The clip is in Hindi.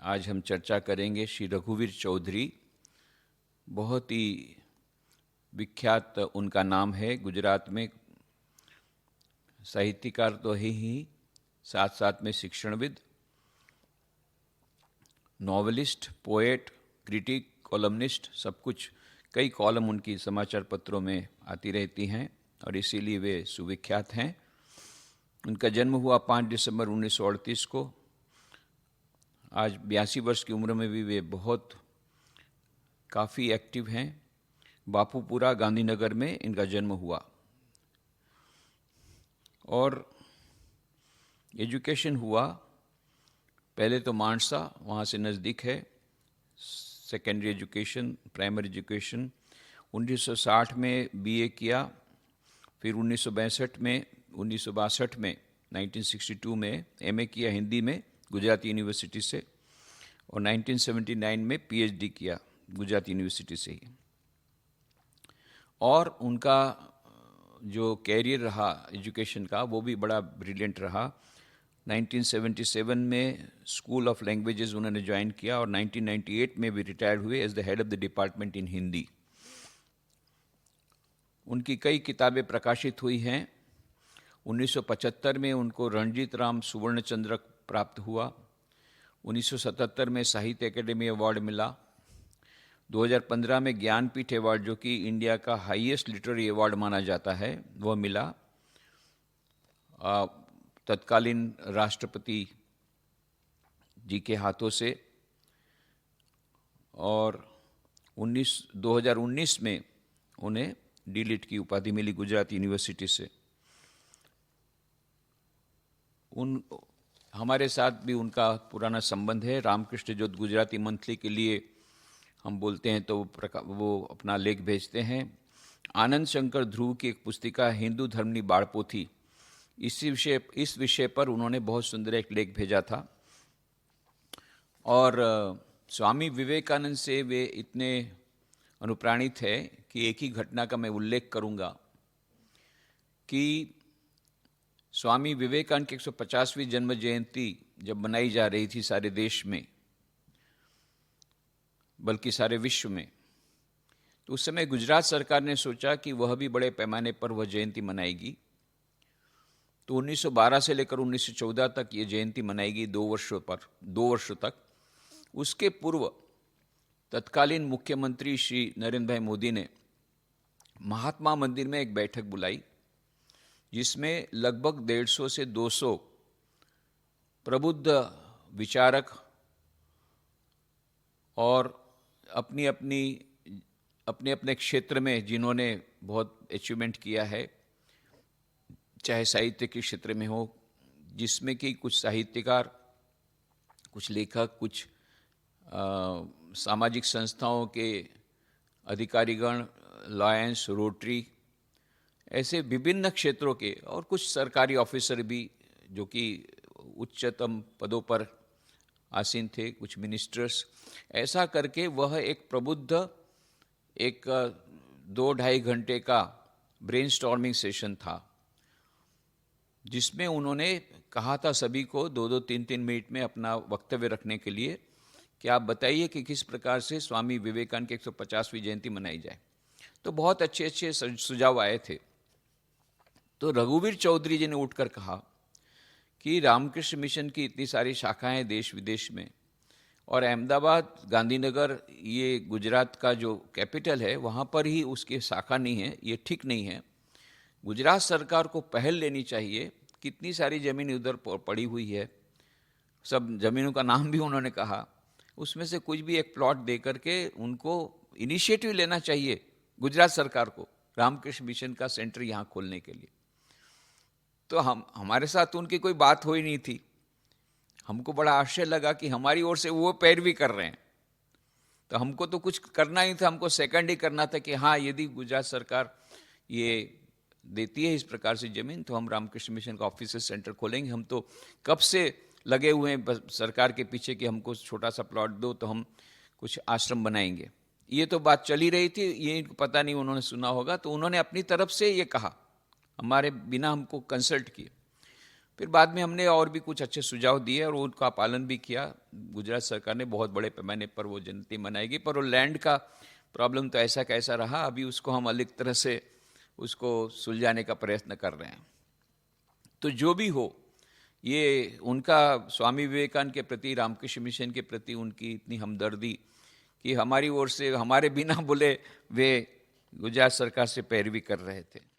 आज हम चर्चा करेंगे श्री रघुवीर चौधरी। बहुत ही विख्यात उनका नाम है गुजरात में। साहित्यकार तो है ही, साथ साथ में शिक्षणविद, नॉवेलिस्ट, पोएट, क्रिटिक, कॉलमनिस्ट, सब कुछ। कई कॉलम उनकी समाचार पत्रों में आती रहती हैं और इसीलिए वे सुविख्यात हैं। उनका जन्म हुआ 5 दिसंबर 1938 को। आज 82 वर्ष की उम्र में भी वे बहुत काफ़ी एक्टिव हैं। बापूपुरा गांधीनगर में इनका जन्म हुआ और एजुकेशन हुआ पहले तो मानसा, वहाँ से नज़दीक है। सेकेंडरी एजुकेशन, प्राइमरी एजुकेशन 1960 में बीए किया। फिर 1962 में 1962 में एमए किया हिंदी में गुजरात यूनिवर्सिटी से और 1979 में पीएचडी किया गुजरात यूनिवर्सिटी से ही। और उनका जो कैरियर रहा एजुकेशन का वो भी बड़ा ब्रिलियंट रहा। 1977 में स्कूल ऑफ लैंग्वेजेस उन्होंने ज्वाइन किया और 1998 में भी रिटायर्ड हुए as the head of the department in Hindi. उनकी कई किताबें प्रकाशित हुई हैं। 1975 में उनको रणजीत राम सुवर्ण चंद्रक प्राप्त हुआ। 1977 में साहित्य अकेडमी अवार्ड मिला। 2015 में ज्ञानपीठ अवार्ड, जो कि इंडिया का हाईएस्ट लिटरेरी अवार्ड माना जाता है, वह मिला तत्कालीन राष्ट्रपति जी के हाथों से। और 2019 में उन्हें डीलिट की उपाधि मिली गुजरात यूनिवर्सिटी से। हमारे साथ भी उनका पुराना संबंध है। रामकृष्ण जोत गुजराती मंथली के लिए हम बोलते हैं तो वो अपना लेख भेजते हैं। आनंद शंकर ध्रुव की एक पुस्तिका हिंदू धर्मनी बाड़पोथी, इस विषय पर उन्होंने बहुत सुंदर एक लेख भेजा था। और स्वामी विवेकानंद से वे इतने अनुप्राणित है कि एक ही घटना का मैं उल्लेख करूंगा कि स्वामी विवेकानंद की 150वीं जन्म जयंती जब मनाई जा रही थी सारे देश में, बल्कि सारे विश्व में, तो उस समय गुजरात सरकार ने सोचा कि वह भी बड़े पैमाने पर वह जयंती मनाएगी। तो 1912 से लेकर 1914 तक ये जयंती मनाएगी, 2 वर्षों तक। उसके पूर्व तत्कालीन मुख्यमंत्री श्री नरेंद्र भाई मोदी ने महात्मा मंदिर में एक बैठक बुलाई, जिसमें लगभग 150 से 200 प्रबुद्ध विचारक और अपने अपने क्षेत्र में जिन्होंने बहुत अचीवमेंट किया है, चाहे साहित्य के क्षेत्र में हो, जिसमें कि कुछ साहित्यकार, कुछ लेखक, कुछ सामाजिक संस्थाओं के अधिकारीगण, लायंस, रोटरी, ऐसे विभिन्न क्षेत्रों के, और कुछ सरकारी ऑफिसर भी जो कि उच्चतम पदों पर आसीन थे, कुछ मिनिस्टर्स। ऐसा करके वह एक प्रबुद्ध, एक 2-2.5 घंटे का ब्रेनस्टॉर्मिंग सेशन था, जिसमें उन्होंने कहा था सभी को 2-2, 3-3 मिनट में अपना वक्तव्य रखने के लिए कि आप बताइए कि किस प्रकार से स्वामी विवेकानंद की 150वीं जयंती मनाई जाए। तो बहुत अच्छे अच्छे सुझाव आए थे। तो रघुवीर चौधरी जी ने उठकर कहा कि रामकृष्ण मिशन की इतनी सारी शाखाएं देश विदेश में, और अहमदाबाद, गांधीनगर, ये गुजरात का जो कैपिटल है, वहाँ पर ही उसकी शाखा नहीं है, ये ठीक नहीं है। गुजरात सरकार को पहल लेनी चाहिए। कितनी सारी ज़मीन उधर पड़ी हुई है, सब ज़मीनों का नाम भी उन्होंने कहा। उसमें से कुछ भी एक प्लॉट दे करके उनको इनिशिएटिव लेना चाहिए गुजरात सरकार को, रामकृष्ण मिशन का सेंटर यहाँ खोलने के लिए। तो हमारे साथ तो उनकी कोई बात हो ही नहीं थी। हमको बड़ा आश्चर्य लगा कि हमारी ओर से वो पैरवी कर रहे हैं। तो हमको तो कुछ करना ही था, हमको सेकंड ही करना था कि हाँ, यदि गुजरात सरकार ये देती है इस प्रकार से ज़मीन, तो हम रामकृष्ण मिशन का ऑफिस सेंटर खोलेंगे। हम तो कब से लगे हुए हैं सरकार के पीछे कि हमको छोटा सा प्लॉट दो तो हम कुछ आश्रम बनाएंगे। ये तो बात चली रही थी, ये पता नहीं उन्होंने सुना होगा। तो उन्होंने अपनी तरफ से ये कहा, हमारे बिना हमको कंसल्ट किए। फिर बाद में हमने और भी कुछ अच्छे सुझाव दिए और उनका पालन भी किया। गुजरात सरकार ने बहुत बड़े पैमाने पर वो जयंती मनाएगी, पर वो लैंड का प्रॉब्लम तो ऐसा कैसा रहा, अभी उसको हम अलग तरह से उसको सुलझाने का प्रयत्न कर रहे हैं। तो जो भी हो, ये उनका स्वामी विवेकानंद के प्रति, रामकृष्ण मिशन के प्रति उनकी इतनी हमदर्दी कि हमारी ओर से हमारे बिना बोले वे गुजरात सरकार से पैरवी कर रहे थे।